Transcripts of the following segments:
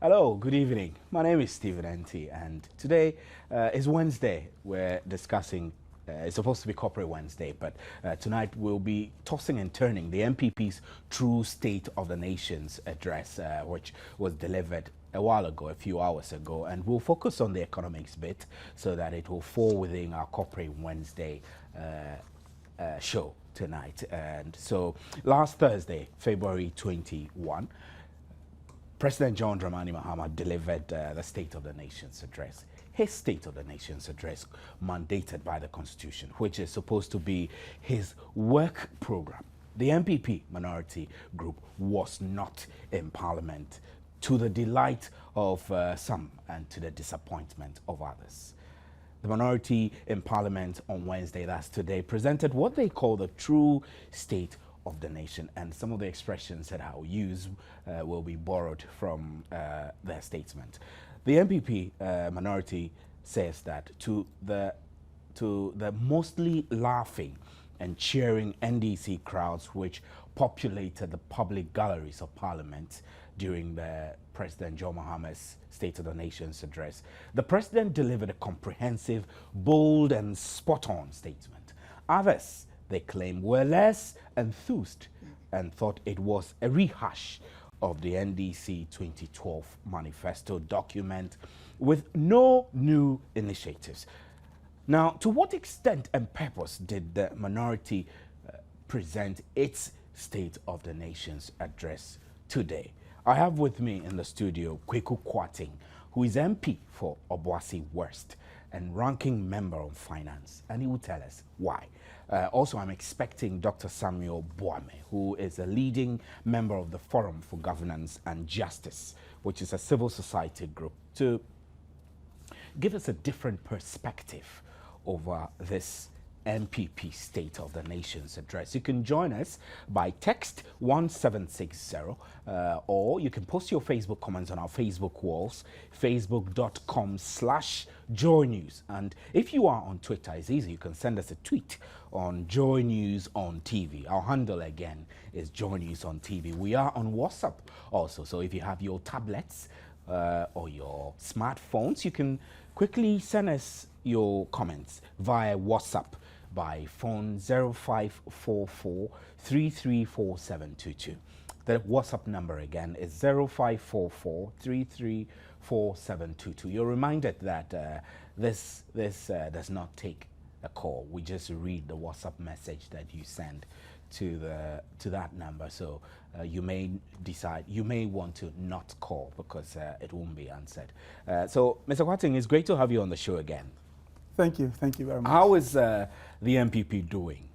Hello, good evening. My name is Stephen NT, and today is Wednesday. We're discussing, it's supposed to be Corporate Wednesday, but tonight we'll be tossing and turning the NPP's True State of the Nation's address, which was delivered a while ago, a few hours ago, and we'll focus on the economics bit so that it will fall within our Corporate Wednesday show tonight. And so last Thursday, February 21, President John Dramani Mahama delivered the State of the Nation's address. His State of the Nation's address, mandated by the Constitution, which is supposed to be his work program. The NPP minority group was not in Parliament, to the delight of some and to the disappointment of others. The minority in Parliament on Wednesday, that's today, presented what they call the True State of the Nation, and some of the expressions that I will use will be borrowed from their statement. The NPP minority says that to the mostly laughing and cheering NDC crowds which populated the public galleries of Parliament during the President John Mahama's State of the Nation's address, the President delivered a comprehensive, bold and spot-on statement. Others, they claim, were less enthused and thought it was a rehash of the NDC 2012 manifesto document with no new initiatives. Now, to what extent and purpose did the minority present its State of the Nation's address today? I have with me in the studio Kweku Kwating, who is MP for Obuasi West and ranking member on finance, and he will tell us why. Also, I'm expecting Dr. Samuel Boame, who is a leading member of the Forum for Governance and Justice, which is a civil society group, to give us a different perspective over this NPP State of the Nation's address. You can join us by text 1760 or you can post your Facebook comments on our Facebook walls, facebook.com/Joy News. And if you are on Twitter, it's easy. You can send us a tweet on Joy News on TV. Our handle again is Joy News on TV. We are on WhatsApp also. So if you have your tablets or your smartphones, you can quickly send us your comments via WhatsApp by phone 0544 334722. The WhatsApp number again is 0544 334722. You're reminded that this does not take a call. We just read the WhatsApp message that you send to that number. So you may decide, you may want to not call because it won't be answered. So Mr. Kwating, it's great to have you on the show again. Thank you very much. How is the NPP doing?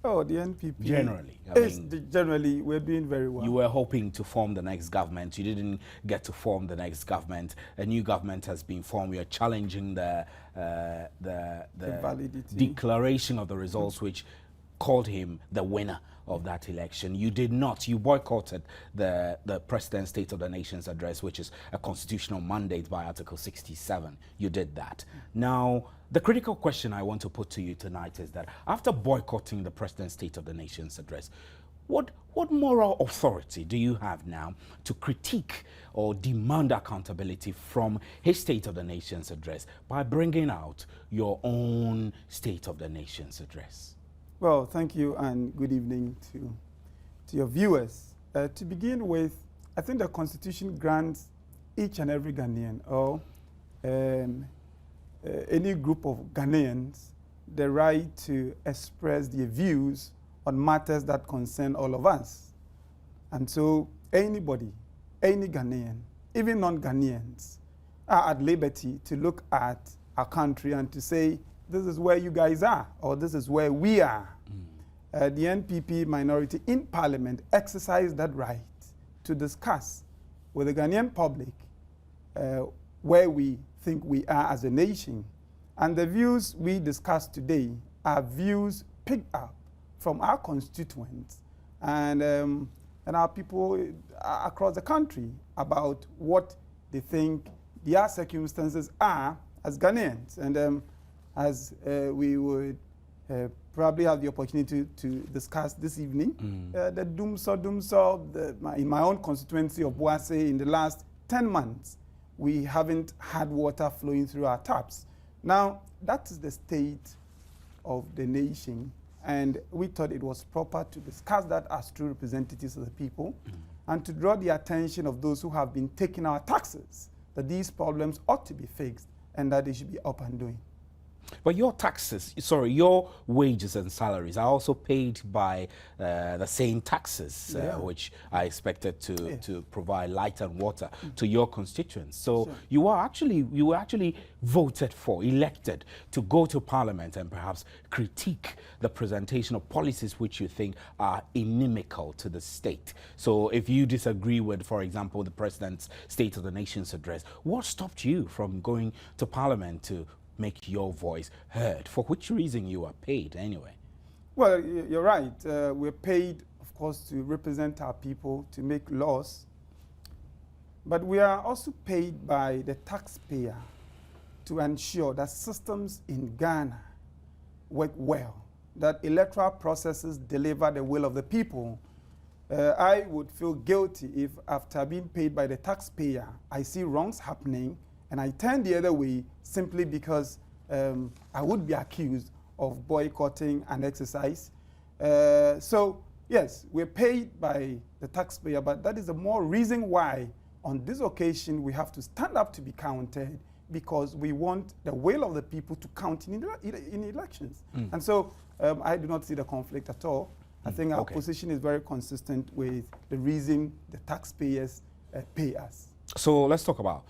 Oh, the NPP. Generally. Generally, we're doing very well. You were hoping to form the next government. You didn't get to form the next government. A new government has been formed. We are challenging the validity. Declaration of the results, which called him the winner of that election. You did not. You boycotted the President's State of the Nation's address, which is a constitutional mandate by Article 67. You did that. Now, the critical question I want to put to you tonight is that after boycotting the President's State of the Nation's address, what moral authority do you have now to critique or demand accountability from his State of the Nation's address by bringing out your own State of the Nation's address? Well, thank you and good evening to your viewers. To begin with, I think the Constitution grants each and every Ghanaian or any group of Ghanaians the right to express their views on matters that concern all of us. And so anybody, any Ghanaian, even non-Ghanaians, are at liberty to look at our country and to say, this is where you guys are, or this is where we are. The NPP minority in Parliament exercised that right to discuss with the Ghanaian public where we think we are as a nation. And the views we discussed today are views picked up from our constituents and our people across the country about what they think their circumstances are as Ghanaians. And as we would probably have the opportunity to discuss this evening, the doomsaw in my own constituency of Boase in the last 10 months, we haven't had water flowing through our taps. Now, that is the state of the nation, and we thought it was proper to discuss that as true representatives of the people and to draw the attention of those who have been taking our taxes, that these problems ought to be fixed and that they should be up and doing. But your taxes, sorry, your wages and salaries are also paid by the same taxes, which are expected to provide light and water to your constituents. So you were actually voted for, elected to go to Parliament and perhaps critique the presentation of policies which you think are inimical to the state. So if you disagree with, for example, the President's State of the Nation's address, what stopped you from going to Parliament to make your voice heard? For which reason you are paid anyway? Well, you're right. We're paid, of course, to represent our people, to make laws. But we are also paid by the taxpayer to ensure that systems in Ghana work well, that electoral processes deliver the will of the people. I would feel guilty if, after being paid by the taxpayer, I see wrongs happening and I turn the other way simply because I would be accused of boycotting an exercise. So, yes, we're paid by the taxpayer, but that is the more reason why on this occasion we have to stand up to be counted, because we want the will of the people to count in elections. And so I do not see the conflict at all. I think our position is very consistent with the reason the taxpayers pay us. So let's talk about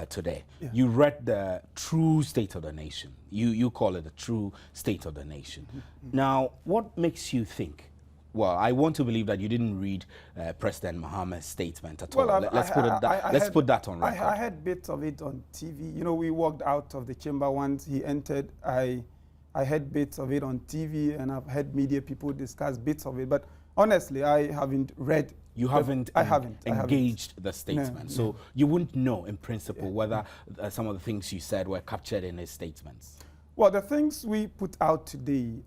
today. Yeah. You read the true state of the nation. You call it the true state of the nation. Now, what makes you think? Well, I want to believe that you didn't read President Mahama's statement at all. Let's put that on record. I heard bits of it on TV. You know, we walked out of the chamber once he entered. I heard bits of it on TV, and I've heard media people discuss bits of it. But honestly, I haven't read. You haven't engaged the statement, no, so you wouldn't know in principle whether some of the things you said were captured in his statements. Well, the things we put out today,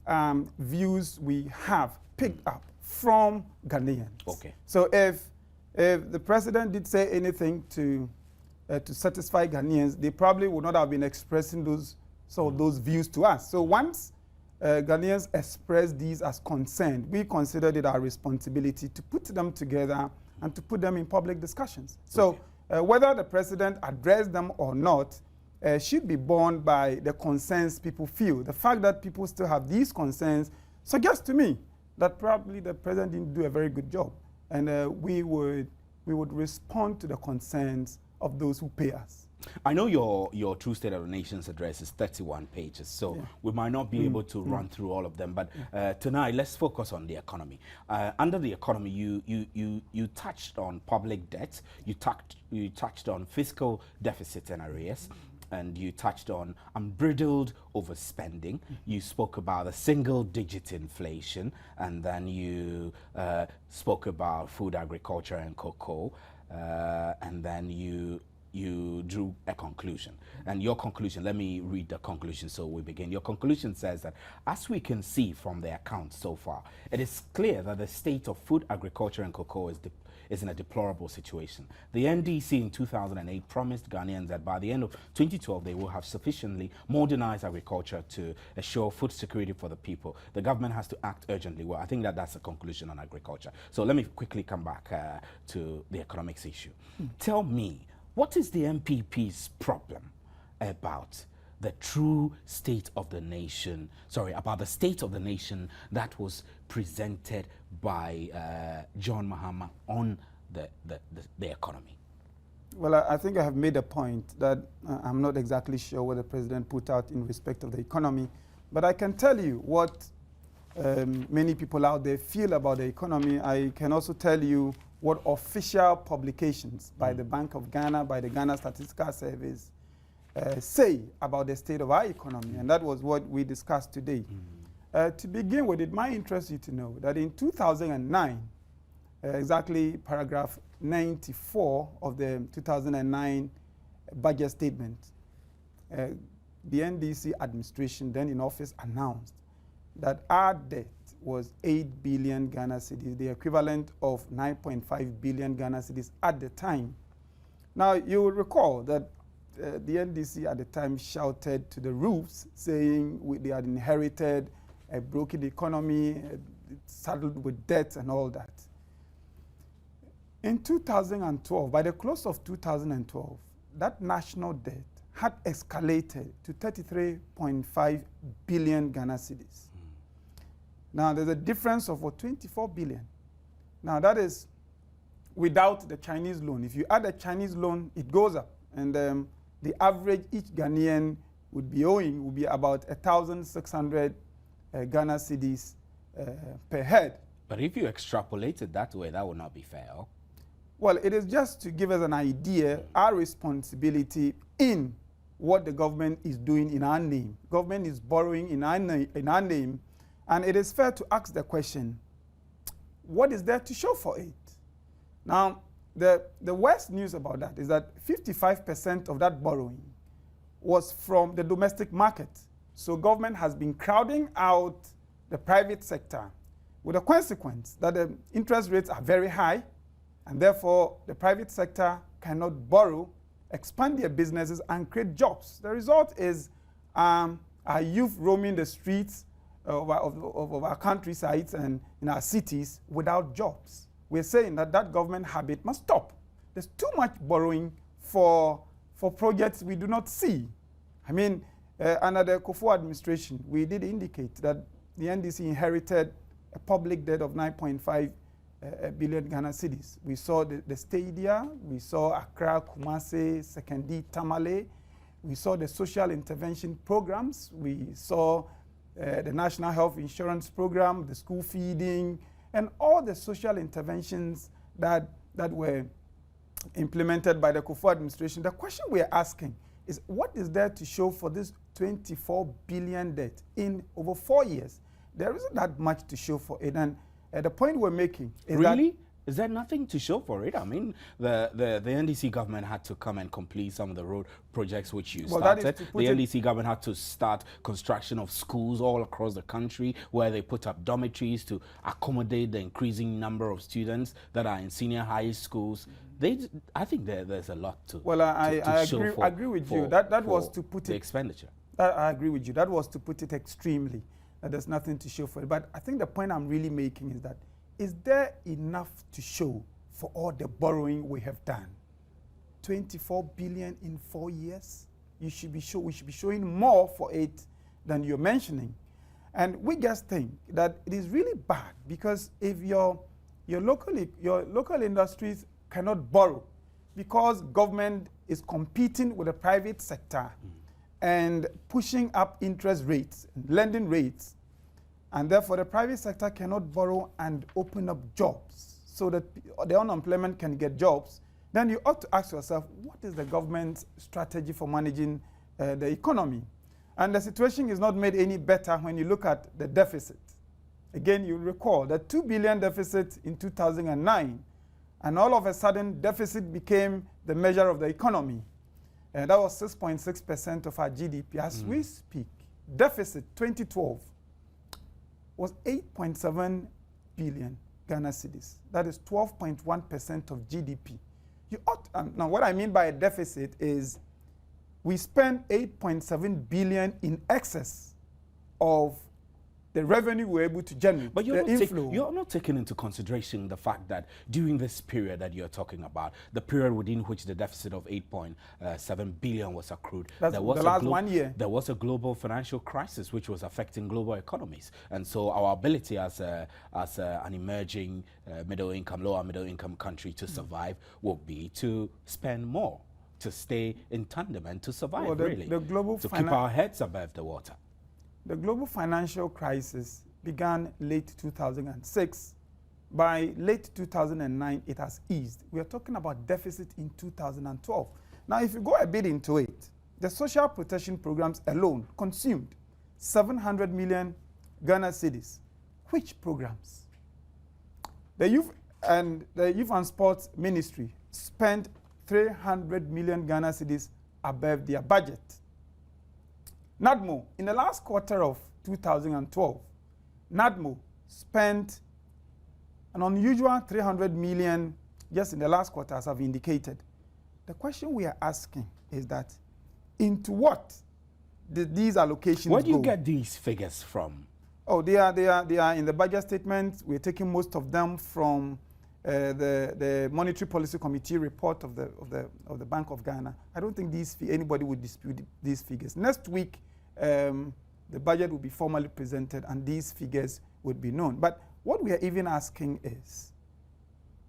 views we have picked up from Ghanaians. Okay. So if the president did say anything to satisfy Ghanaians, they probably would not have been expressing those views to us. So once Ghanaians expressed these as concerned, we considered it our responsibility to put them together and to put them in public discussions. So whether the president addressed them or not should be borne by the concerns people feel. The fact that people still have these concerns suggests to me that probably the president didn't do a very good job, and we would respond to the concerns of those who pay us. I know your True State of the Nation's address is 31 pages, so we might not be able to run through all of them, but tonight let's focus on the economy. Under the economy, you touched on public debt, you touched on fiscal deficit and arrears, and you touched on unbridled overspending. You spoke about a single-digit inflation, and then you spoke about food, agriculture, and cocoa, and then you drew a conclusion. And your conclusion, let me read the conclusion so we begin. Your conclusion says that, as we can see from the accounts so far, it is clear that the state of food, agriculture, and cocoa is in a deplorable situation. The NDC in 2008 promised Ghanaians that by the end of 2012 they will have sufficiently modernized agriculture to assure food security for the people. The government has to act urgently. Well, I think that's a conclusion on agriculture. So let me quickly come back to the economics issue. Tell me, what is the NPP's problem about the true state of the nation, about the state of the nation that was presented by John Mahama on the economy? Well, I think I have made a point that I'm not exactly sure what the president put out in respect of the economy, but I can tell you what many people out there feel about the economy. I can also tell you what official publications by the Bank of Ghana, by the Ghana Statistical Service, say about the state of our economy, and that was what we discussed today. To begin with, it might interest you to know that in 2009, exactly paragraph 94 of the 2009 budget statement, the NDC administration then in office announced that our debt was 8 billion Ghana cedis, the equivalent of 9.5 billion Ghana cedis at the time. Now, you will recall that the NDC at the time shouted to the roofs, saying they had inherited a broken economy, saddled with debt and all that. In 2012, by the close of 2012, that national debt had escalated to 33.5 billion Ghana cedis. Now, there's a difference of 24 billion. Now, that is without the Chinese loan. If you add the Chinese loan, it goes up. And the average each Ghanaian would be owing would be about 1,600 Ghana cedis per head. But if you extrapolate it that way, that would not be fair. Well, it is just to give us an idea, our responsibility in what the government is doing in our name. Government is borrowing in our name, and it is fair to ask the question, what is there to show for it? Now, the worst news about that is that 55% of that borrowing was from the domestic market. So government has been crowding out the private sector with the consequence that the interest rates are very high, and therefore the private sector cannot borrow, expand their businesses, and create jobs. The result is our youth roaming the streets of our countrysides and in our cities without jobs. We're saying that that government habit must stop. There's too much borrowing for projects we do not see. I mean, under the Kufuor administration, we did indicate that the NDC inherited a public debt of 9.5 billion Ghana cedis. We saw the stadia, we saw Accra, Kumasi, Sekondi, Tamale. We saw the social intervention programs. We saw the National Health Insurance Program, the school feeding, and all the social interventions that were implemented by the Kufuor administration. The question we are asking is, what is there to show for this 24 billion debt in over 4 years? There isn't that much to show for it. And the point we're making is really? Is there nothing to show for it? I mean, the NDC government had to come and complete some of the road projects which you started. The NDC government had to start construction of schools all across the country where they put up dormitories to accommodate the increasing number of students that are in senior high schools. I think there's a lot to I agree with you. That was to put the expenditure. I agree with you. That was to put it extremely. That there's nothing to show for it. But I think the point I'm really making is that, is there enough to show for all the borrowing we have done? 24 billion in 4 years? We should be showing more for it than you're mentioning. And we just think that it is really bad, because if your local industries cannot borrow because government is competing with the private sector and pushing up interest rates, lending rates, and therefore the private sector cannot borrow and open up jobs so that the unemployment can get jobs, then you ought to ask yourself, what is the government's strategy for managing the economy? And the situation is not made any better when you look at the deficit. Again, you recall the 2 billion deficit in 2009, and all of a sudden deficit became the measure of the economy. That was 6.6% of our GDP. As we speak, deficit 2012 was 8.7 billion Ghana cedis. That is 12.1% of GDP. You ought, now what I mean by a deficit is we spend 8.7 billion in excess of the revenue we're able to generate. But you're not taking into consideration the fact that during this period that you're talking about, the period within which the deficit of 8.7 billion was accrued, there was the last 1 year. There was a global financial crisis which was affecting global economies. And so our ability as an emerging lower middle income country to survive will be to spend more, to stay in tandem and to survive, to keep our heads above the water. The global financial crisis began late 2006. By late 2009, it has eased. We are talking about deficit in 2012. Now, if you go a bit into it, the social protection programs alone consumed 700 million Ghana cedis. Which programs? The Youth and Sports Ministry spent 300 million Ghana cedis above their budget. NADMO, in the last quarter of 2012, NADMO spent an unusual 300 million just in the last quarter, as I've indicated. The question we are asking is that into what did these allocations Where do you go? get these figures from? Oh, they are in the budget statement. We're taking most of them from the Monetary Policy Committee report of the Bank of Ghana. I don't think anybody would dispute these figures. Next week, the budget will be formally presented and these figures would be known. But what we are even asking is,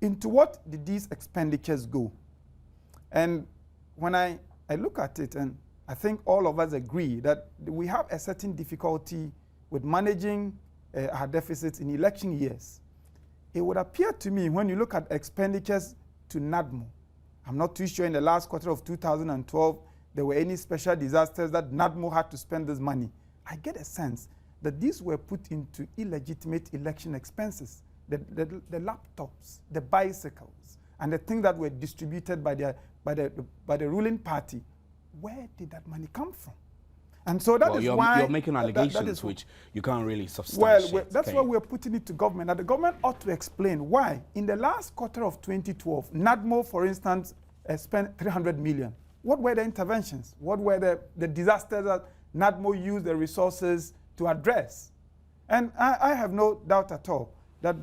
into what did these expenditures go? And when I look at it, and I think all of us agree that we have a certain difficulty with managing our deficits in election years. It would appear to me when you look at expenditures to NADMO, I'm not too sure in the last quarter of 2012 there were any special disasters that NADMO had to spend this money. I get a sense that these were put into illegitimate election expenses, the laptops, the bicycles, and the things that were distributed by the ruling party. Where did that money come from? And so that is why you're making allegations which you can't really substantiate. Well, that's why we're putting it to government. That the government ought to explain why, in the last quarter of 2012, NADMO, for instance, spent 300 million. What were the interventions? What were the disasters that NADMO used the resources to address? And I have no doubt at all that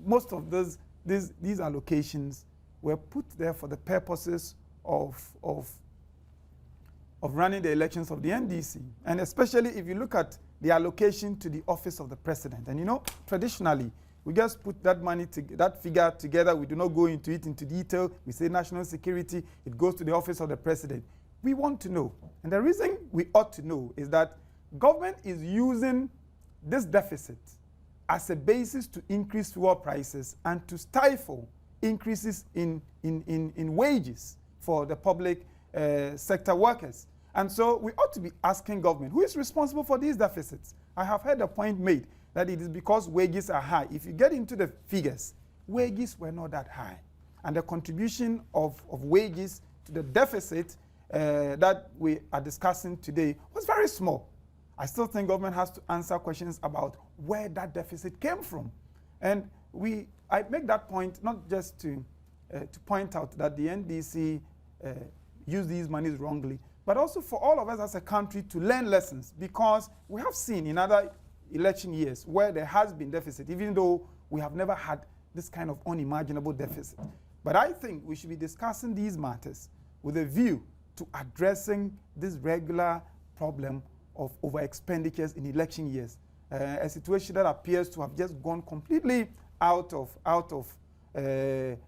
most of these allocations were put there for the purposes of running the elections of the NDC. And especially if you look at the allocation to the office of the president. And you know, traditionally, we just put that money, that figure together. We do not go into it into detail. We say national security, it goes to the office of the president. We want to know. And the reason we ought to know is that government is using this deficit as a basis to increase fuel prices and to stifle increases in wages for the public sector workers. And so we ought to be asking government, who is responsible for these deficits? I have heard a point made that it is because wages are high. If you get into the figures, wages were not that high. And the contribution of wages to the deficit that we are discussing today was very small. I still think government has to answer questions about where that deficit came from. And I make that point not just to point out that the NDC used these monies wrongly, but also for all of us as a country to learn lessons, because we have seen in other election years where there has been deficit, even though we have never had this kind of unimaginable deficit. But I think we should be discussing these matters with a view to addressing this regular problem of over expenditures in election years, a situation that appears to have just gone completely out of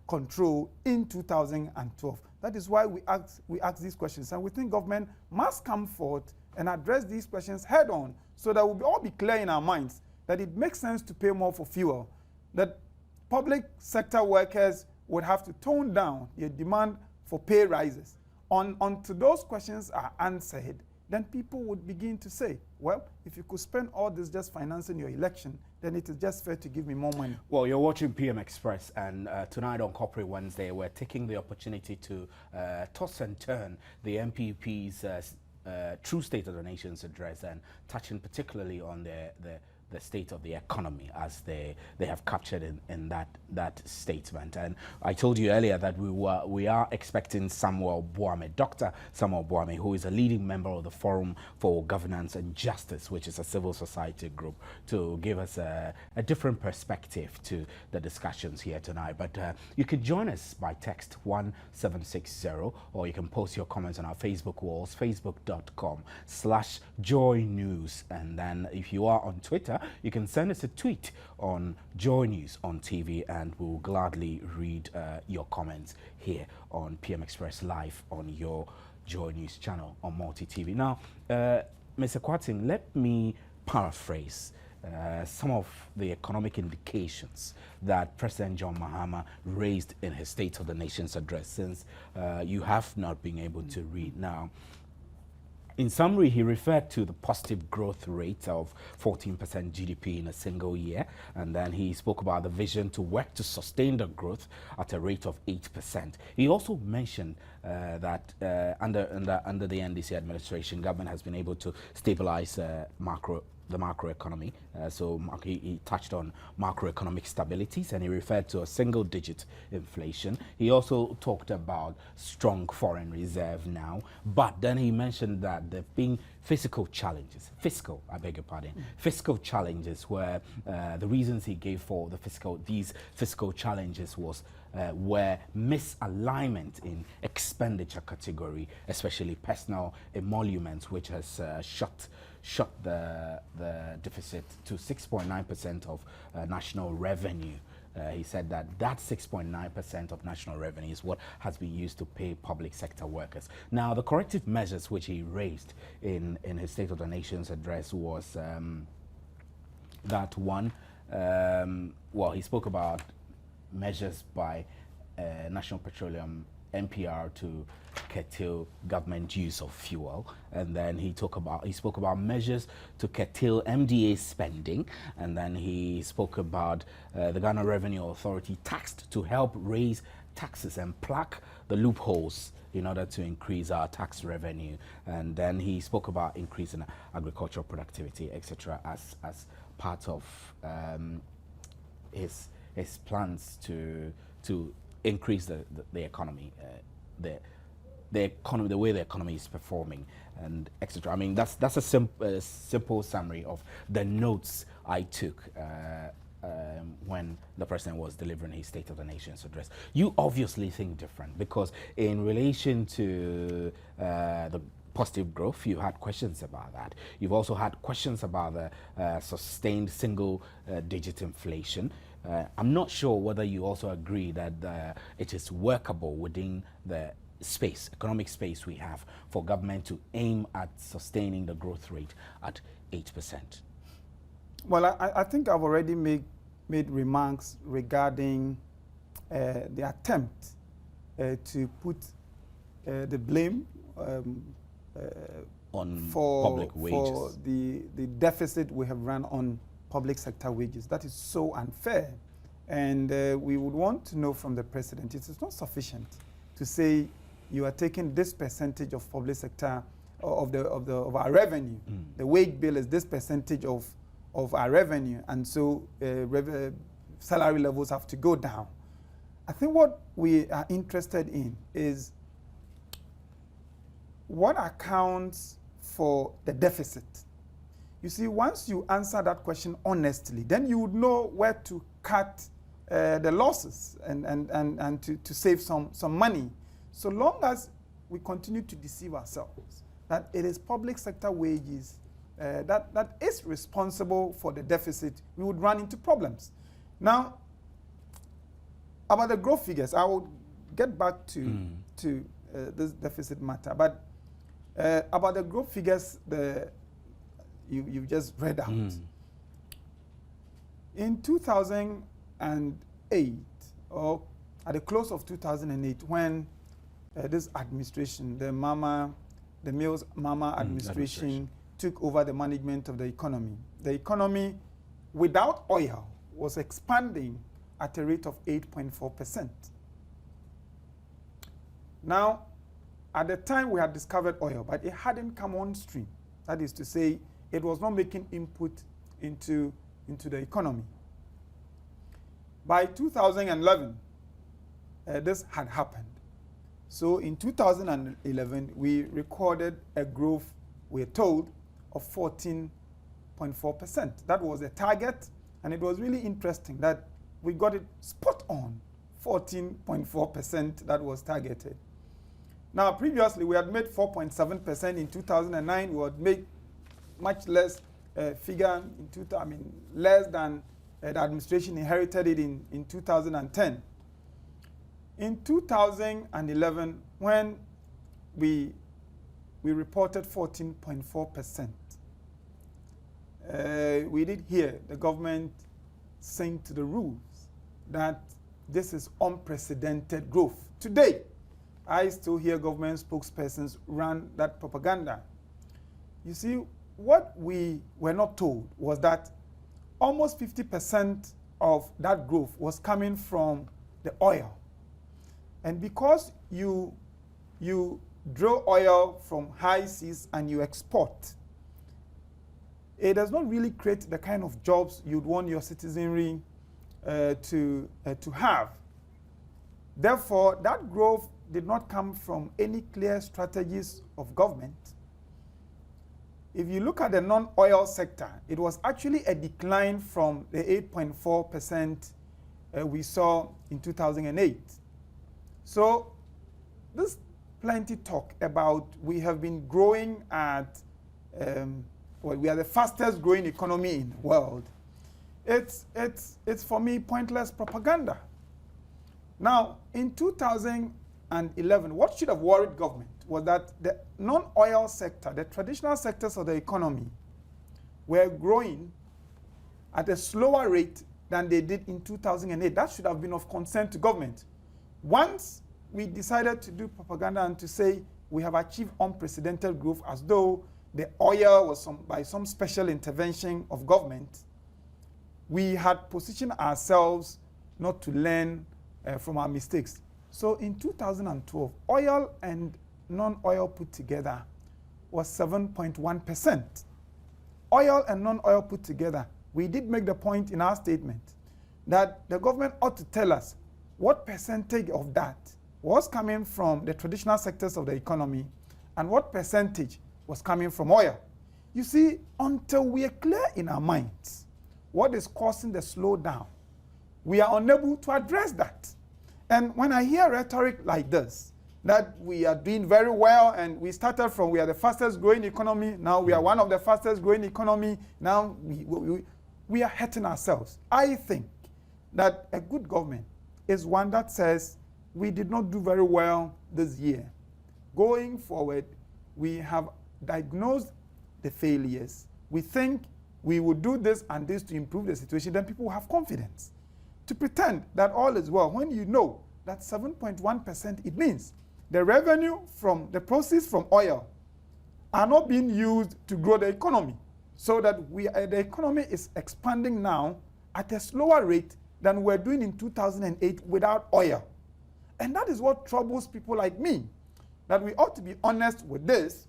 control in 2012. That is why we ask these questions, and we think government must come forth and address these questions head on, so that we'll all be clear in our minds that it makes sense to pay more for fuel, that public sector workers would have to tone down their demand for pay rises. Until those questions are answered, then people would begin to say, well, if you could spend all this just financing your election, then it is just fair to give me more money. Well, you're watching PM Express, and tonight on Corporate Wednesday, we're taking the opportunity to toss and turn the NPP's True State of the Nation's address, and touching particularly on the state of the economy as they have captured in that statement. And I told you earlier that we are expecting Dr. Samuel Boame, who is a leading member of the Forum for Governance and Justice, which is a civil society group, to give us a different perspective to the discussions here tonight. But you can join us by text 1760, or you can post your comments on our Facebook walls, facebook.com/Joy News. And then if you are on Twitter, you can send us a tweet on Joy News on TV, and we'll gladly read your comments here on PM Express Live on your Joy News channel on Multi TV. Now, Mr. Kwating, let me paraphrase some of the economic indications that President John Mahama raised in his State of the Nation's address, since you have not been able to read now. In summary, he referred to the positive growth rate of 14% GDP in a single year, and then he spoke about the vision to work to sustain the growth at a rate of 8%. He also mentioned that under the NDC administration, government has been able to stabilize the macroeconomy. He touched on macroeconomic stabilities, and he referred to a single-digit inflation. He also talked about strong foreign reserve now, but then he mentioned that there have been fiscal challenges. Fiscal challenges, where the reasons he gave for these fiscal challenges was where misalignment in expenditure category, especially personal emoluments, which has shot the deficit to 6.9% of national revenue. He said that 6.9% of national revenue is what has been used to pay public sector workers. Now, the corrective measures which he raised in his State of the Nation's address was that one, he spoke about measures by National Petroleum NPR to curtail government use of fuel, and then he spoke about measures to curtail MDA spending, and then he spoke about the Ghana Revenue Authority taxed to help raise taxes and plug the loopholes in order to increase our tax revenue, and then he spoke about increasing agricultural productivity, etc., as part of his plans to increase the economy, the way the economy is performing, and etc. I mean, that's a simple summary of the notes I took when the president was delivering his State of the Nation's address. You obviously think different, because in relation to the positive growth, you had questions about that. You've also had questions about the sustained single-digit inflation. I'm not sure whether you also agree that it is workable within the economic space we have, for government to aim at sustaining the growth rate at 8%. Well, I think I've already made remarks regarding the attempt to put the blame on for public wages, for the deficit we have run on public sector wages. That is so unfair, and we would want to know from the president, it is not sufficient to say you are taking this percentage of public sector of our revenue. The wage bill is this percentage of our revenue, and so salary levels have to go down. I think what we are interested in is what accounts for the deficit. You see, once you answer that question honestly, then you would know where to cut the losses and to save some money. So long as we continue to deceive ourselves that it is public sector wages that is responsible for the deficit, we would run into problems. Now, about the growth figures, I will get back to this deficit matter, but about the growth figures, you just read out. In 2008, or at the close of 2008, when this administration, the Mills Mama administration took over the management of the economy without oil was expanding at a rate of 8.4%. Now, at the time we had discovered oil, but it hadn't come on stream. That is to say, it was not making input into the economy. By 2011, this had happened. So in 2011, we recorded a growth, we're told, of 14.4%. That was the target, and it was really interesting that we got it spot on, 14.4% that was targeted. Now, previously, we had made 4.7% in 2009. We had made much less figure in less than the administration inherited it in 2010. In 2011, when we reported 14.4%, we did hear the government saying to the rules that this is unprecedented growth. Today, I still hear government spokespersons run that propaganda. You see, what we were not told was that almost 50% of that growth was coming from the oil. And because you draw oil from high seas and you export, it does not really create the kind of jobs you'd want your citizenry to have. Therefore, that growth did not come from any clear strategies of government. If you look at the non-oil sector, it was actually a decline from the 8.4% we saw in 2008. So this plenty talk about we have been growing at, well, we are the fastest growing economy in the world. It's for me pointless propaganda. Now, in 2011, what should have worried government was that the non-oil sector, the traditional sectors of the economy, were growing at a slower rate than they did in 2008. That should have been of concern to government. Once we decided to do propaganda and to say we have achieved unprecedented growth as though the oil was by some special intervention of government, we had positioned ourselves not to learn from our mistakes. So in 2012, oil and non-oil put together was 7.1%. Oil and non-oil put together, we did make the point in our statement that the government ought to tell us what percentage of that was coming from the traditional sectors of the economy and what percentage was coming from oil. You see, until we are clear in our minds what is causing the slowdown, we are unable to address that. And when I hear rhetoric like this, that we are doing very well and we started from we are the fastest growing economy, now we are one of the fastest growing economy, now we are hurting ourselves. I think that a good government is one that says we did not do very well this year. Going forward, we have diagnosed the failures. We think we will do this and this to improve the situation, then people will have confidence. To pretend that all is well when you know that 7.1%, it means the revenue from the proceeds from oil are not being used to grow the economy, so that the economy is expanding now at a slower rate than we're doing in 2008 without oil. And that is what troubles people like me, that we ought to be honest with this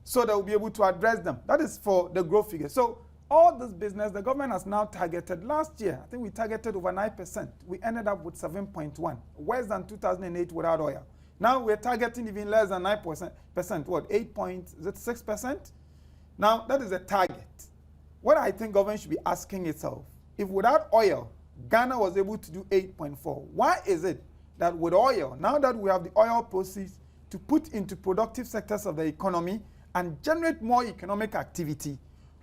so that we'll be able to address them. That is for the growth figure. So all this business, the government has now targeted. Last year, I think we targeted over 9%. We ended up with 7.1, worse than 2008 without oil. Now we're targeting even less than 9%, what, 8.6%? Now that is a target. What I think government should be asking itself, if without oil, Ghana was able to do 8.4, why is it that with oil, now that we have the oil proceeds to put into productive sectors of the economy and generate more economic activity,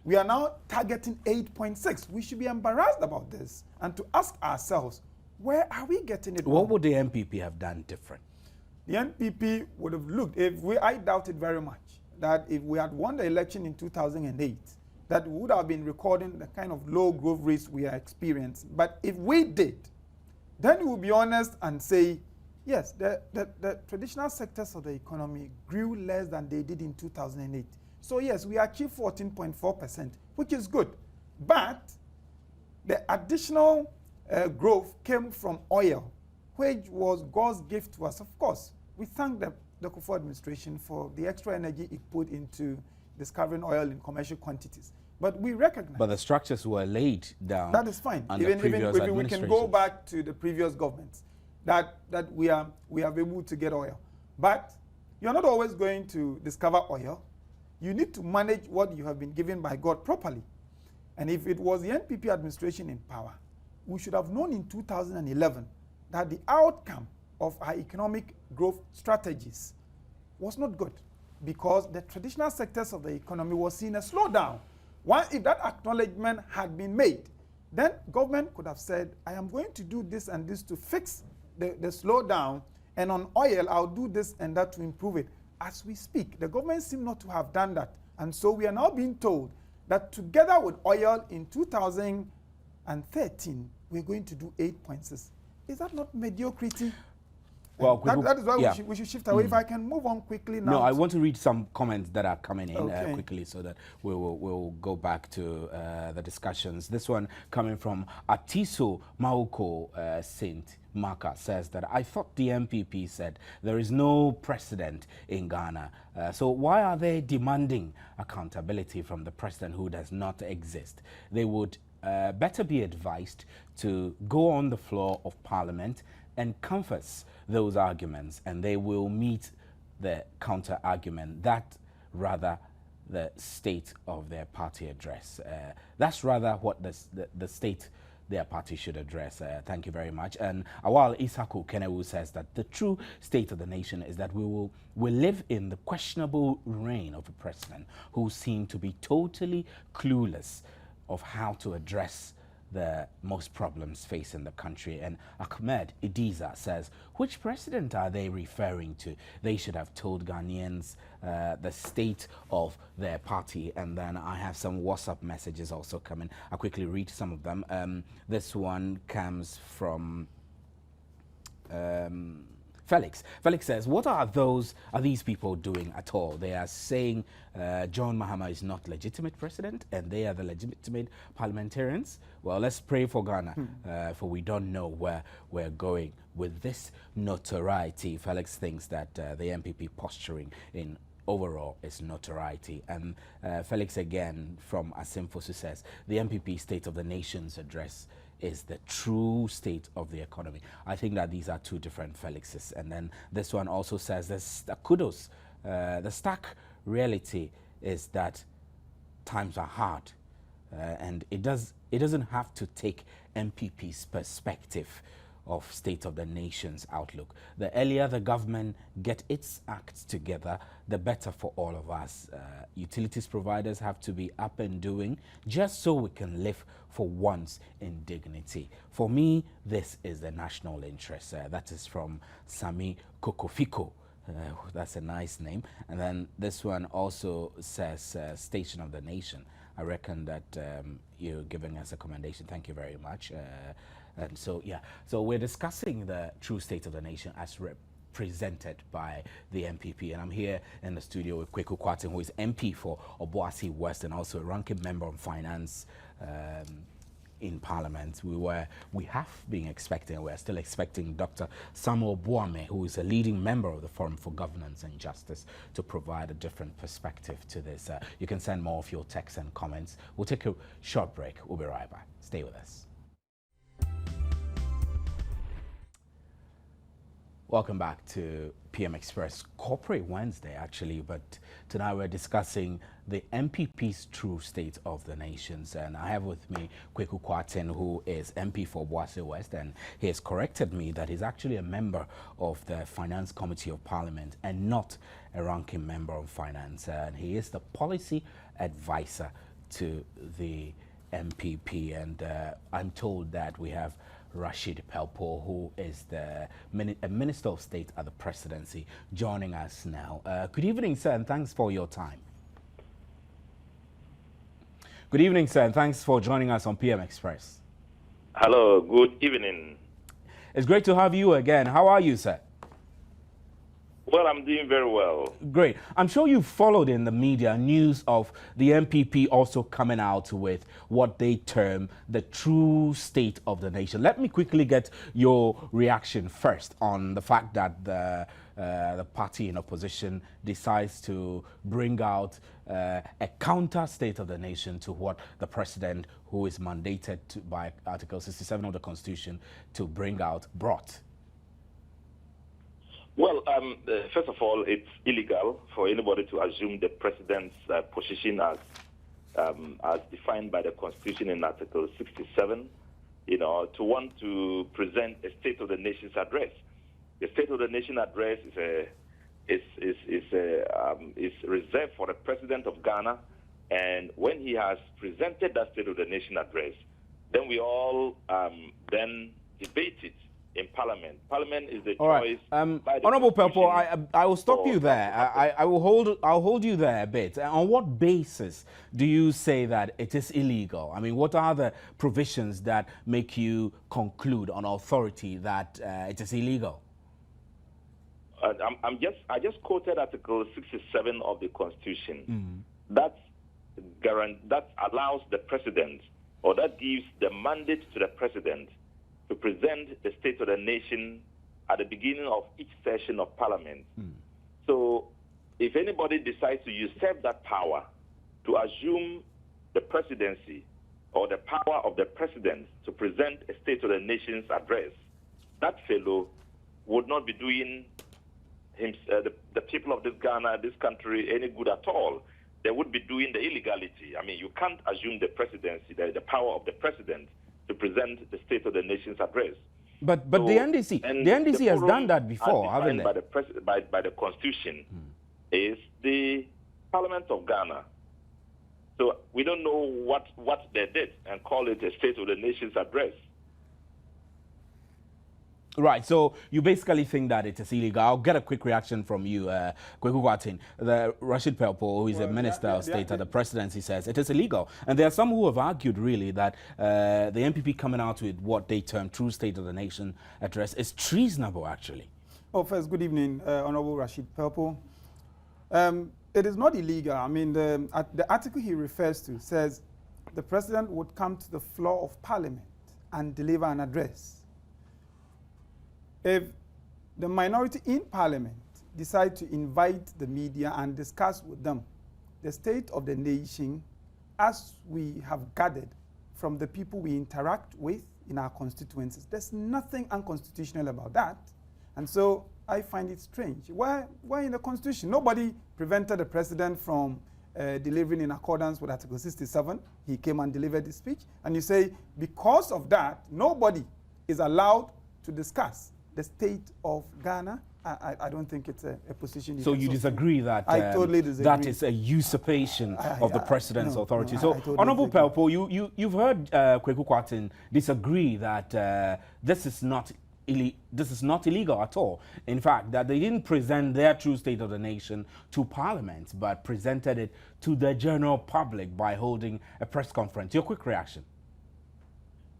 we are now targeting 8.6. We should be embarrassed about this and to ask ourselves, where are we getting it What wrong? would the NPP have done different? The NPP would have looked, I doubt it very much, that if we had won the election in 2008, that we would have been recording the kind of low growth rates we are experiencing. But if we did, then we will be honest and say, yes, the traditional sectors of the economy grew less than they did in 2008. So yes, we achieved 14.4%, which is good. But the additional growth came from oil, which was God's gift to us. Of course, we thank the Kufuor administration for the extra energy it put into discovering oil in commercial quantities. But we recognize. But the structures were laid down. That is fine. Even we can go back to the previous governments that we are able to get oil. But you're not always going to discover oil. You need to manage what you have been given by God properly. And if it was the NPP administration in power, we should have known in 2011 that the outcome of our economic growth strategies was not good, because the traditional sectors of the economy were seeing a slowdown. If that acknowledgement had been made, then government could have said, I am going to do this and this to fix the slowdown, and on oil, I'll do this and that to improve it. As we speak, the government seems not to have done that. And so we are now being told that together with oil in 2013, we're going to do 8.6. Is that not mediocrity? Well, that is why we should shift away. If I can move on quickly now. No, I want to read some comments that are coming in Okay. quickly so that we'll go back to the discussions. This one coming from Atiso Mauko Saint Maka says that I thought the NPP said there is no precedent in Ghana. So why are they demanding accountability from the president who does not exist? They would better be advised to go on the floor of Parliament and canvass those arguments, and they will meet the counter argument that rather the state of their party address. That's rather what the state their party should address. Thank you very much. And Awal Isaku Kenewu says that the true state of the nation is that we live in the questionable reign of a president who seemed to be totally clueless of how to address the most problems facing the country. And Ahmed Idiza says, which president are they referring to? They should have told Ghanaians the state of their party. And then I have some WhatsApp messages also coming. I'll quickly read some of them. This one comes from Felix. Felix says, what are these people doing at all? They are saying John Mahama is not legitimate president and they are the legitimate parliamentarians. Well, let's pray for Ghana, for we don't know where we're going with this notoriety. Felix thinks that the NPP posturing in overall is notoriety. And Felix again from Asimfosu says, the NPP State of the Nation's address is the true state of the economy. I think that these are two different Felixes. And then this one also says this, kudos. The stark reality is that times are hard, and it doesn't have to take NPP's perspective of state of the nation's outlook. The earlier the government get its act together, the better for all of us. Utilities providers have to be up and doing just so we can live for once in dignity. For me, this is the national interest. That is from Sami Kokofiko. That's a nice name. And then this one also says Station of the Nation. I reckon that you're giving us a commendation. Thank you very much. And so, yeah, so we're discussing the true state of the nation as represented by the NPP. And I'm here in the studio with Kweku Kwatin, who is MP for Obuasi West and also a ranking member on finance in Parliament. We have been expecting, we're still expecting Dr. Samuel Boame, who is a leading member of the Forum for Governance and Justice, to provide a different perspective to this. You can send more of your texts and comments. We'll take a short break. We'll be right back. Stay with us. Welcome back to PM Express Corporate Wednesday, actually, but tonight we're discussing the NPP's true state of the nations. And I have with me Kweku Kwatin, who is MP for Obuasi West, and he has corrected me that he's actually a member of the Finance Committee of Parliament and not a ranking member on finance. And he is the policy advisor to the NPP. And I'm told that we have Rashid Pelpo, who is the Minister of State at the Presidency, joining us now. Good evening, sir, and thanks for your time. Good evening, sir, and thanks for joining us on PM Express. Hello, good evening. It's great to have you again. How are you, sir? Well, I'm doing very well. Great. I'm sure you've followed in the media news of the NPP also coming out with what they term the true state of the nation. Let me quickly get your reaction first on the fact that the party in opposition decides to bring out a counter state of the nation to what the president, who is mandated by Article 67 of the Constitution to bring out, brought. Well, first of all, it's illegal for anybody to assume the president's position as defined by the Constitution in Article 67, to want to present a State of the Nation's address. The State of the Nation address is reserved for the President of Ghana, and when he has presented that State of the Nation address, then we all then debate it in Parliament. Parliament is the choice. Honourable Pelpo, I will stop you there. I'll hold you there a bit. On what basis do you say that it is illegal? I mean, what are the provisions that make you conclude on authority that it is illegal? I just quoted Article 67 of the Constitution. That allows the president, or that gives the mandate to the president to present the state of the nation at the beginning of each session of Parliament. So if anybody decides to usurp that power to assume the presidency or the power of the president to present a state of the nation's address, that fellow would not be doing the people of this Ghana, this country, any good at all. They would be doing the illegality. I mean, you can't assume the presidency, the power of the president to present the state of the nation's address. But the NDC has done that before, haven't they? By the Constitution is the Parliament of Ghana. So we don't know what they did and call it a state of the nation's address. Right, so you basically think that it is illegal. I'll get a quick reaction from you, Kweku Kwatin. The Rashid Pelpo, who is a Minister of State at the presidency, says it is illegal. And there are some who have argued, really, that the NPP coming out with what they term true state of the nation address is treasonable, actually. Oh, first, good evening, Honorable Rashid Pelpo. It is not illegal. I mean, the article he refers to says the president would come to the floor of Parliament and deliver an address. If the minority in Parliament decide to invite the media and discuss with them the state of the nation as we have gathered from the people we interact with in our constituencies, there's nothing unconstitutional about that. And so I find it strange. Why in the Constitution? Nobody prevented the president from delivering in accordance with Article 67. He came and delivered the speech. And you say, because of that, nobody is allowed to discuss the state of Ghana. I don't think it's a position. So you disagree that I totally disagree. That is a usurpation of the president's authority. So, totally Honorable Pelpo, you've heard Kweku Kwatin disagree that this is not illegal at all. In fact, that they didn't present their true state of the nation to Parliament, but presented it to the general public by holding a press conference. Your quick reaction?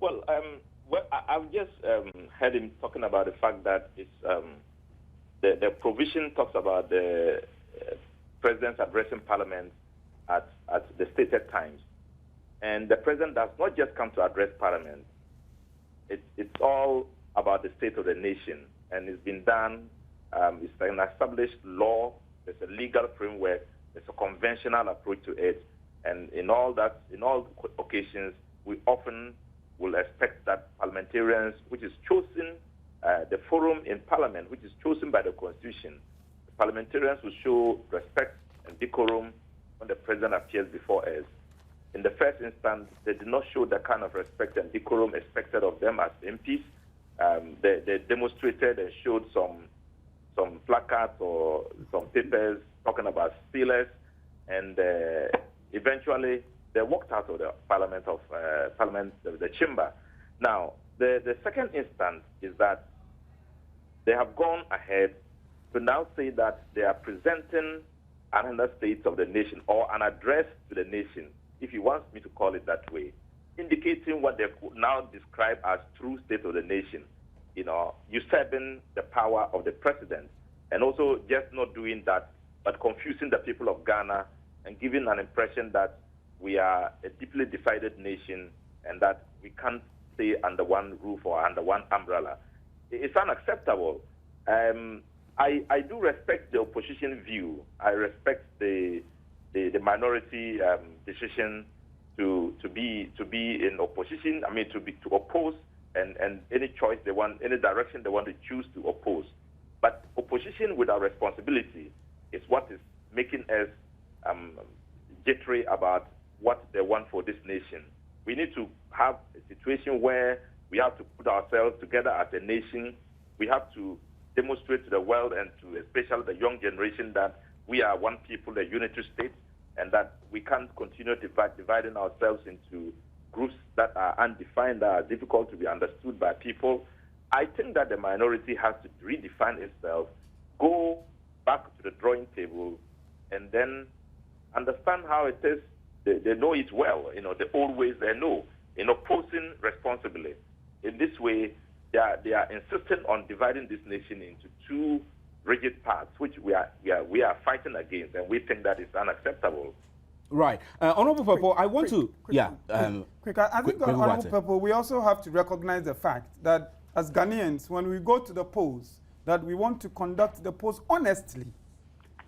Well, I've just heard him talking about the fact that it's, the provision talks about the president addressing Parliament at the stated times. And the president does not just come to address Parliament. It's all about the state of the nation. And it's been done, it's an established law, there's a legal framework, there's a conventional approach to it. And in all occasions, we often will expect that parliamentarians, which is chosen, the forum in Parliament, which is chosen by the Constitution, the parliamentarians will show respect and decorum when the president appears before us. In the first instance, they did not show the kind of respect and decorum expected of them as MPs. They demonstrated and showed some placards or some papers talking about stealers, and eventually they walked out of the the chamber. Now, the second instance is that they have gone ahead to now say that they are presenting another state of the nation or an address to the nation, if he wants me to call it that way, indicating what they now describe as true state of the nation, usurping the power of the president, and also just not doing that, but confusing the people of Ghana and giving an impression that we are a deeply divided nation and that we can't stay under one roof or under one umbrella. It's unacceptable. I do respect the opposition view. I respect the minority decision to be in opposition. I mean, to oppose and any choice they want, any direction they want to choose to oppose. But opposition without responsibility is what is making us jittery about what they want for this nation. We need to have a situation where we have to put ourselves together as a nation. We have to demonstrate to the world and to especially the young generation that we are one people, a unitary state, and that we can't continue dividing ourselves into groups that are undefined, that are difficult to be understood by people. I think that the minority has to redefine itself, go back to the drawing table, and then understand how it is. They know it well, the old ways they know, opposing responsibly. In this way, they are insistent on dividing this nation into two rigid paths, which we are fighting against, and we think that is unacceptable. Right. Honorable Purple, I want to... I think, Honorable Purple, we also have to recognize the fact that as Ghanaians, when we go to the polls, that we want to conduct the polls honestly,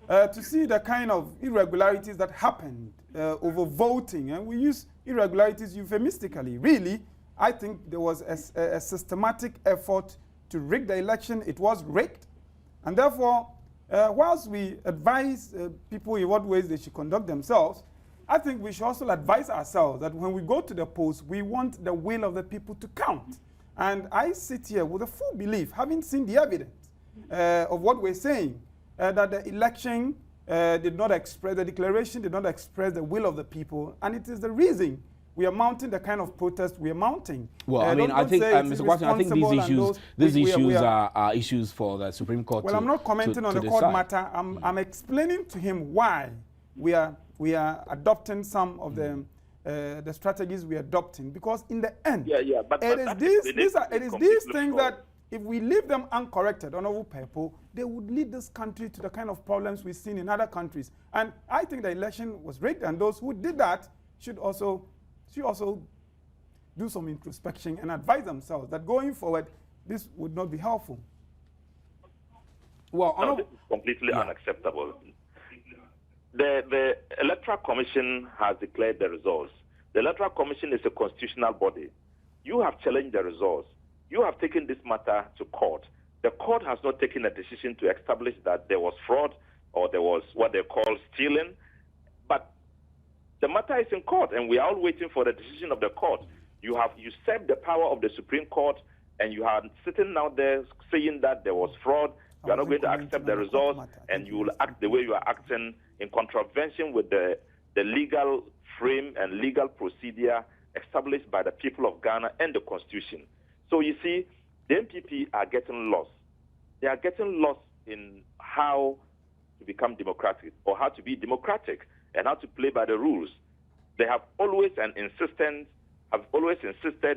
to see the kind of irregularities that happened over voting, and we use irregularities euphemistically. Really, I think there was a systematic effort to rig the election. It was rigged, and therefore, whilst we advise people in what ways they should conduct themselves, I think we should also advise ourselves that when we go to the polls, we want the will of the people to count. And I sit here with a full belief, having seen the evidence of what we're saying, that the election did not express, the declaration did not express the will of the people, and it is the reason we are mounting the kind of protest we are mounting. Well, I mean, I think, Mr. Watson, I think these issues are issues for the Supreme Court. Well, I'm not commenting on the court matter. I'm explaining to him why we are adopting some of the strategies we are adopting, because in the end, it is these things that if we leave them uncorrected, honorable people, they would lead this country to the kind of problems we've seen in other countries. And I think the election was rigged, and those who did that should also do some introspection and advise themselves that going forward, this would not be helpful. Well, no, this is completely unacceptable. The Electoral Commission has declared the results. The Electoral Commission is a constitutional body. You have challenged the results. You have taken this matter to court. The court has not taken a decision to establish that there was fraud or there was what they call stealing. But the matter is in court, and we are all waiting for the decision of the court. You have usurped the power of the Supreme Court, and you are sitting out there saying that there was fraud. You are not going to accept the results, and you will act the way you are acting in contravention with the legal frame and legal procedure established by the people of Ghana and the Constitution. So you see, the NPP are getting lost. They are getting lost in how to become democratic or how to be democratic and how to play by the rules. They have always insisted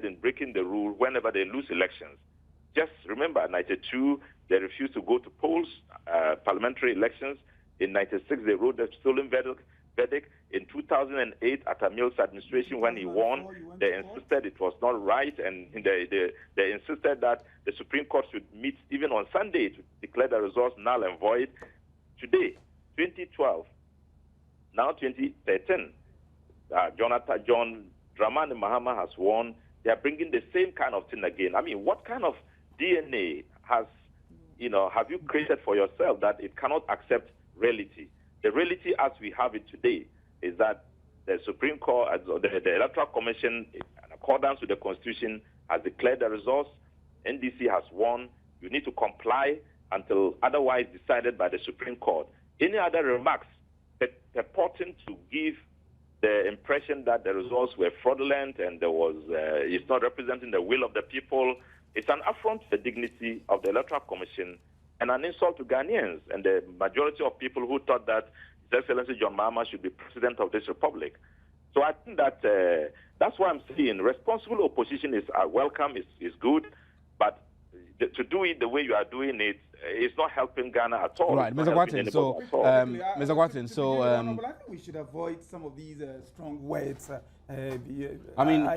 in breaking the rule whenever they lose elections. Just remember, in 92, they refused to go to polls, parliamentary elections. In 96, they wrote the stolen verdict. In 2008, at Amil's administration, when he won, they insisted it was not right, and they insisted that the Supreme Court should meet even on Sunday to declare the results null and void. Today, 2012, now 2013, John Dramani Mahama has won. They are bringing the same kind of thing again. I mean, what kind of DNA have you created for yourself that it cannot accept reality? The reality as we have it today is that the Supreme Court, the Electoral Commission, in accordance with the Constitution, has declared the results. NDC has won. You need to comply until otherwise decided by the Supreme Court. Any other remarks purporting to give the impression that the results were fraudulent and it's not representing the will of the people, it's an affront to the dignity of the Electoral Commission and an insult to Ghanaians and the majority of people who thought that His Excellency John Mahama should be president of this republic. So I think that that's why I'm saying responsible opposition is welcome, is good, but to do it the way you are doing it, it's not helping Ghana at all. Right, Mr. Watson. So, Mr. Watson. So, I think we should avoid some of these strong words. I mean,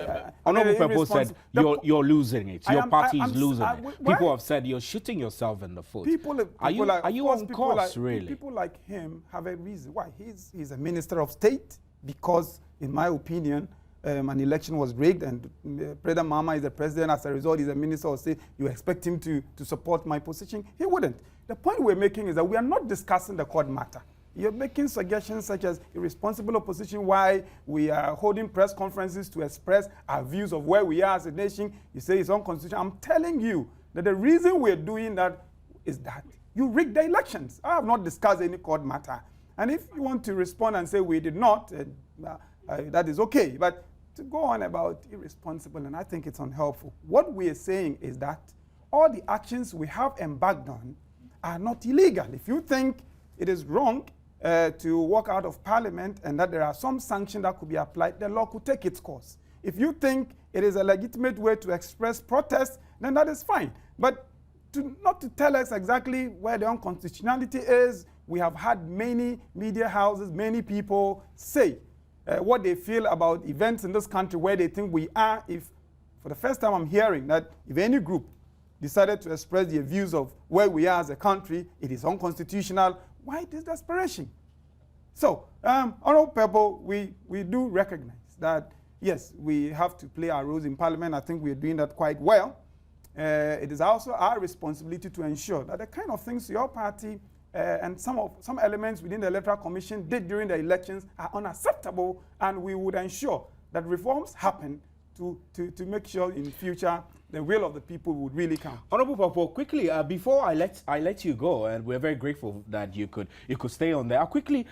Honorable Purple said you're losing it. Your party is losing it. People have said you're shooting yourself in the foot. Are you on course, really? People like him have a reason why. He's a minister of state because, in my opinion, an election was rigged and President Mahama is the president. As a result, he's a minister of state. You expect him to support my position? He wouldn't. The point we're making is that we are not discussing the court matter. You're making suggestions such as irresponsible opposition, why we are holding press conferences to express our views of where we are as a nation. You say it's unconstitutional. I'm telling you that the reason we're doing that is that you rigged the elections. I have not discussed any court matter. And if you want to respond and say we did not, that is okay. But to go on about irresponsible, and I think it's unhelpful. What we are saying is that all the actions we have embarked on are not illegal. If you think it is wrong to walk out of parliament and that there are some sanctions that could be applied, the law could take its course. If you think it is a legitimate way to express protest, then that is fine. But not to tell us exactly where the unconstitutionality is. We have had many media houses, many people say what they feel about events in this country, where they think we are. If, for the first time I'm hearing that if any group decided to express their views of where we are as a country, it is unconstitutional. Why this desperation? So, honorable people, we do recognize that, yes, we have to play our roles in Parliament. I think we're doing that quite well. It is also our responsibility to ensure that the kind of things your party and some elements within the Electoral Commission did during the elections are unacceptable, and we would ensure that reforms happen to make sure in the future the will of the people would really count. Honorable Papo, quickly, before I let you go, and we're very grateful that you could stay on there. I'll quickly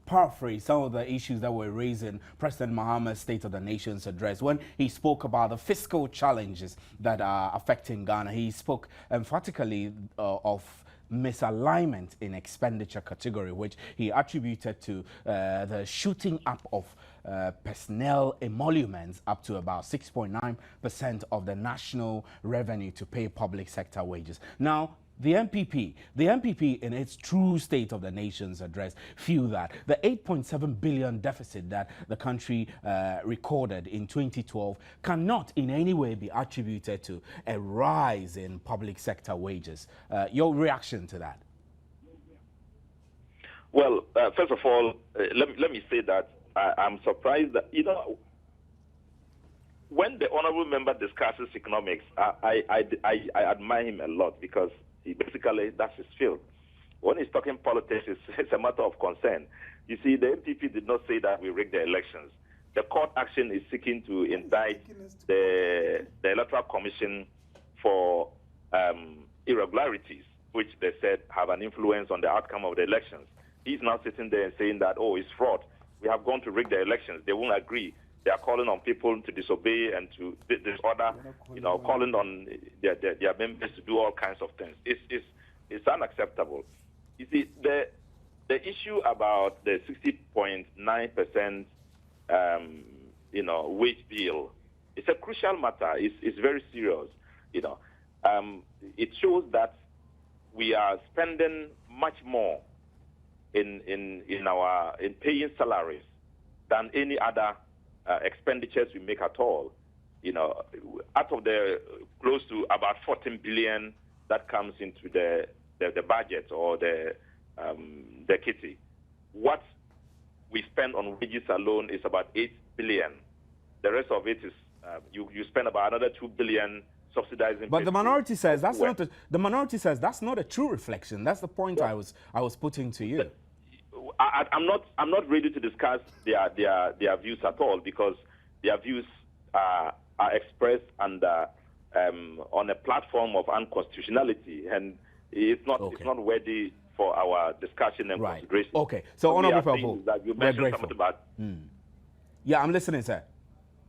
paraphrase some of the issues that were raised in President Mahama's State of the Nation's address when he spoke about the fiscal challenges that are affecting Ghana. He spoke emphatically of misalignment in expenditure category, which he attributed to the shooting up of personnel emoluments up to about 6.9% of the national revenue to pay public sector wages. Now, the NPP in its true State of the Nation's address feel that the 8.7 billion deficit that the country recorded in 2012 cannot in any way be attributed to a rise in public sector wages. Your reaction to that? Well, first of all, let me say that I'm surprised that, when the honorable member discusses economics, I admire him a lot, because basically that's his field. When he's talking politics, it's a matter of concern. You see, the NPP did not say that we rigged the elections. The court action is seeking to indict the Electoral Commission for irregularities, which they said have an influence on the outcome of the elections. He's now sitting there and saying that, oh, it's fraud. We have gone to rig the elections. They won't agree. They are calling on people to disobey and to disorder, calling on their members to do all kinds of things. It's unacceptable. You see, the issue about the 60.9% wage bill, it's a crucial matter. It's very serious. It shows that we are spending much more in paying salaries than any other expenditures we make at all. Out of the close to about 14 billion that comes into the budget or the kitty, what we spend on wages alone is about 8 billion. The rest of it is you spend about another 2 billion subsidizing. But the minority says that's that's not a true reflection. That's the point I was putting to you. I'm not ready to discuss their views at all, because their views are expressed under on a platform of unconstitutionality, and it's not worthy for our discussion and consideration. Okay. So, Honorable Papo, that you mentioned something about. Yeah, I'm listening, sir.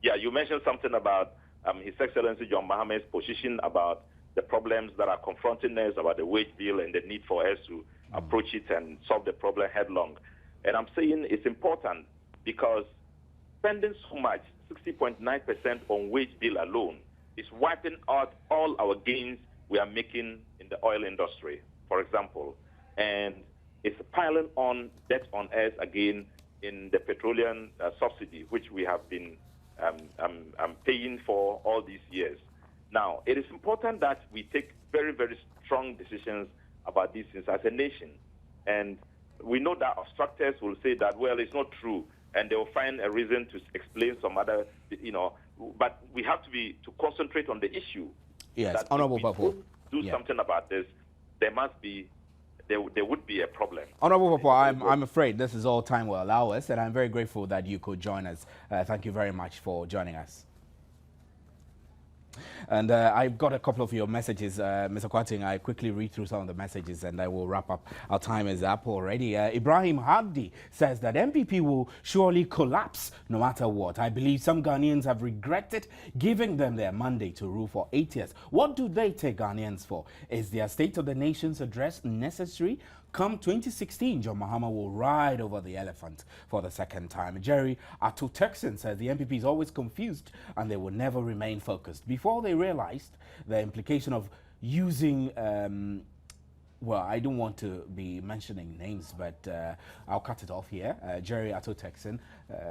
Yeah, you mentioned something about His Excellency John Mahama's position about the problems that are confronting us, about the wage bill and the need for us to approach it and solve the problem headlong. And I'm saying it's important, because spending so much, 60.9% on wage bill alone, is wiping out all our gains we are making in the oil industry, for example. And it's piling on debt on us again in the petroleum subsidy, which we have been paying for all these years. Now, it is important that we take very, very strong decisions about these things as a nation. And we know that obstructors will say that, well, it's not true, and they will find a reason to explain some other, but we have to concentrate on the issue. Yes, Honorable Papo. Do something about this, there would be a problem. Honorable Papo, I'm afraid this is all time will allow us, and I'm very grateful that you could join us. Thank you very much for joining us. And I've got a couple of your messages, Mr. Kwating. I quickly read through some of the messages and I will wrap up. Our time is up already. Ibrahim Hadi says that NPP will surely collapse no matter what. I believe some Ghanaians have regretted giving them their mandate to rule for 8 years. What do they take Ghanaians for? Is their State of the Nation's address necessary? Come 2016, John Mahama will ride over the elephant for the second time. Jerry Atu Texan says the NPP is always confused and they will never remain focused. Before they realized the implication of using well, I don't want to be mentioning names, but I'll cut it off here. Jerry Atto Texan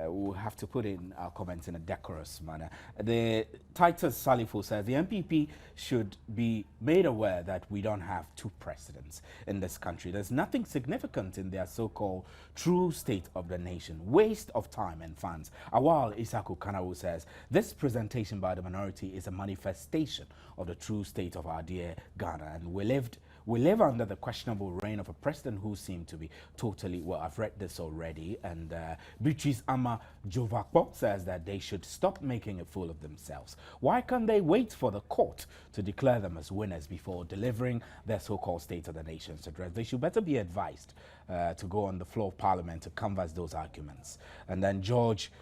will have to put in our comments in a decorous manner. The Titus Salifo says the NPP should be made aware that we don't have two presidents in this country. There's nothing significant in their so-called true state of the nation. Waste of time and funds. Awal Isaku Kanawu says this presentation by the minority is a manifestation of the true state of our dear Ghana, and we live under the questionable reign of a president who seemed to be totally, well, I've read this already, and Beatrice Ama Jovakpo says that they should stop making a fool of themselves. Why can't they wait for the court to declare them as winners before delivering their so-called state of the nation's address? They should better be advised to go on the floor of parliament to canvass those arguments. And then George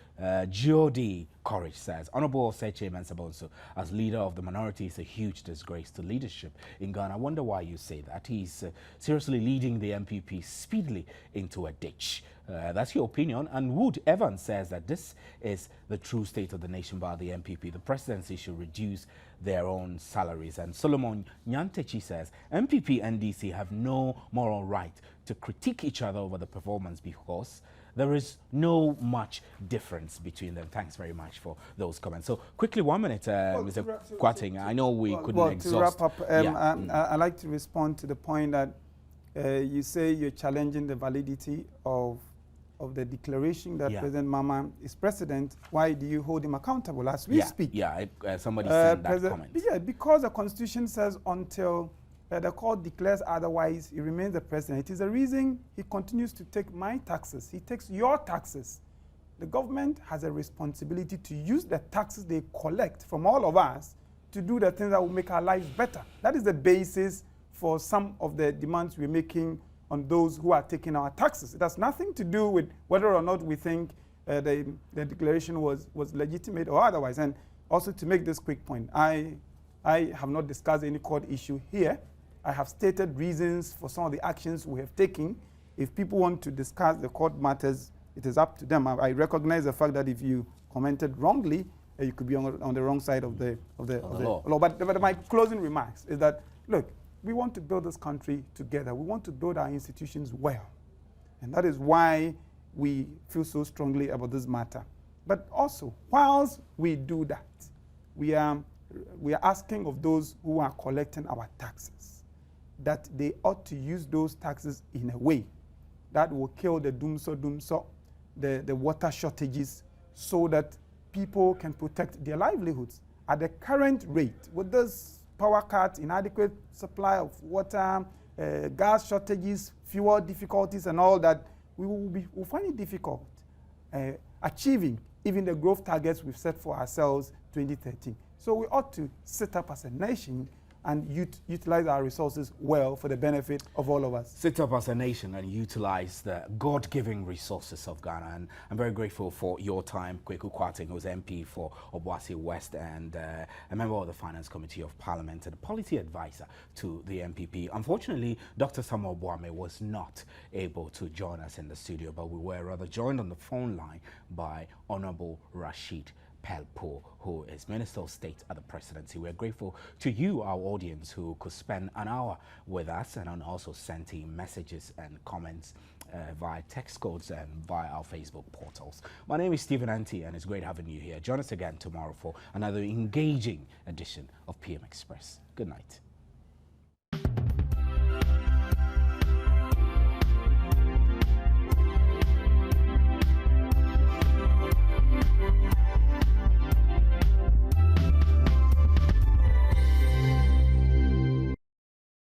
G.O.D. Courage says, Honorable Seche Mensabonso, as leader of the minority, is a huge disgrace to leadership in Ghana. I wonder why you say that. He's seriously leading the NPP speedily into a ditch. That's your opinion. And Wood Evans says that this is the true state of the nation by the NPP. The presidency should reduce their own salaries. And Solomon Nyantechi says, NPP and DC have no moral right to critique each other over the performance because there is no much difference between them. Thanks very much for those comments. So quickly, 1 minute, Mr. Kwating. I know we couldn't exhaust. To wrap up, I'd like to respond to the point that you say you're challenging the validity of the declaration that President Mama is president. Why do you hold him accountable as we speak? Yeah, somebody sent that comment. Yeah, because the Constitution says until the court declares otherwise, he remains the president. It is the reason he continues to take my taxes. He takes your taxes. The government has a responsibility to use the taxes they collect from all of us to do the things that will make our lives better. That is the basis for some of the demands we're making on those who are taking our taxes. It has nothing to do with whether or not we think the declaration was legitimate or otherwise. And also, to make this quick point, I have not discussed any court issue here. I have stated reasons for some of the actions we have taken. If people want to discuss the court matters, it is up to them. I recognize the fact that if you commented wrongly, you could be on the wrong side of the law. But my closing remarks is that, look, we want to build this country together. We want to build our institutions well. And that is why we feel so strongly about this matter. But also, whilst we do that, we are asking of those who are collecting our taxes that they ought to use those taxes in a way that will kill the dumso, the water shortages, so that people can protect their livelihoods. At the current rate, with this power cut, inadequate supply of water, gas shortages, fuel difficulties and all that, we'll find it difficult achieving even the growth targets we've set for ourselves 2013. So we ought to sit up as a nation and utilize our resources well for the benefit of all of us. Sit up as a nation and utilize the God-given resources of Ghana. And I'm very grateful for your time, Kweku Kwating, who's MP for Obuasi West and a member of the Finance Committee of Parliament and a policy advisor to the NPP. Unfortunately, Dr. Samuel Boame was not able to join us in the studio, but we were rather joined on the phone line by Honorable Rashid Pelpo, who is Minister of State at the Presidency. We're grateful to you, our audience, who could spend an hour with us and also sending messages and comments via text codes and via our Facebook portals. My name is Stephen Anti, and it's great having you here. Join us again tomorrow for another engaging edition of PM Express. Good night.